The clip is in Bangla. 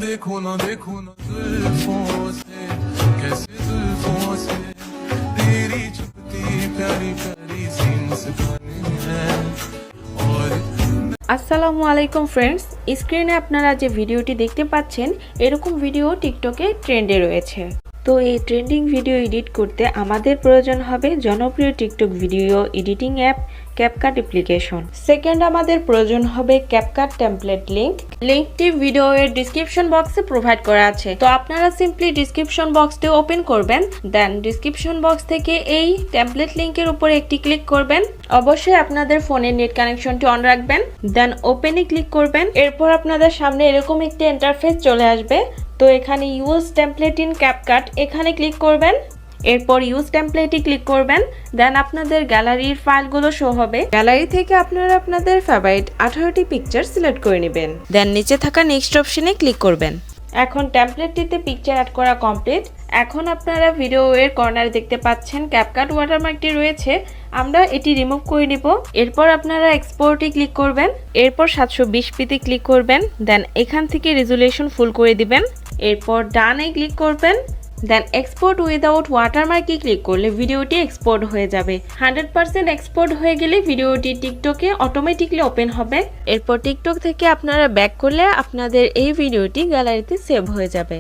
देखो ना जुल्फों से कैसे जुल्फों से तेरी चुपती प्यारी प्यारी सी मुस्कान है और আসসালামু আলাইকুম ফ্রেন্ডস, স্ক্রিনে আপনারা যে ভিডিওটি দেখতে পাচ্ছেন এরকম ভিডিও টিকটকে ট্রেন্ডে রয়েছে। তো এই ট্রেন্ডিং ভিডিও এডিট করতে আমাদের প্রয়োজন হবে জনপ্রিয় TikTok video editing app CapCut application. Second আমাদের প্রয়োজন হবে ক্যাপকাট টেমপ্লেট লিঙ্কটি ভিডিওর ডেসক্রিপশন বক্সে প্রোভাইড করা আছে। তো আপনারা সিম্পলি ডেসক্রিপশন বক্সটি ওপেন করবেন, দেন ডেসক্রিপশন বক্স থেকে এই টেমপ্লেট লিঙ্কের উপরে একটি ক্লিক করবেন। অবশ্যই আপনাদের ফোনের নেট কানেকশনটি অন রাখবেন, দেন ওপেনে ক্লিক করবেন। এরপর আপনাদের সামনে এরকম একটি ইন্টারফেস চলে আসবে। তো এখানে ইউজ টেমপ্লেট ইন ক্যাপকাট এখানে ক্লিক করবেন। এরপর ইউজ টেমপ্লেটে ক্লিক করবেন, দেন আপনাদের গ্যালারির ফাইলগুলো শো হবে। গ্যালারি থেকে আপনারা আপনাদের ফেভারিট 18টি পিকচার সিলেক্ট করে নেবেন, দেন নিচে থাকা নেক্সট অপশনে ক্লিক করবেন। এখন টেমপ্লেটটিতে পিকচার অ্যাড করা কমপ্লিট। এখন আপনারা ভিডিওর কর্নারে দেখতে পাচ্ছেন ক্যাপকাট ওয়াটারমার্কটি রয়েছে, আমরা এটি রিমুভ করে নিব। এরপর আপনারা এক্সপোর্টে ক্লিক করবেন, এরপর 720pতে ক্লিক করবেন, দেন এখান থেকে রেজুলেশন ফুল করে দিবেন। এরপর ডানে ক্লিক করবেন, দেন এক্সপোর্ট উইদাউট ওয়াটারমার্কে ক্লিক করলে ভিডিওটি এক্সপোর্ট হয়ে যাবে। 100% এক্সপোর্ট হয়ে গেলে ভিডিওটি টিকটকে অটোমেটিকলি ওপেন হবে। এরপর টিকটক থেকে আপনারা ব্যাক করলে আপনাদের এই ভিডিওটি গ্যালারিতে সেভ হয়ে যাবে।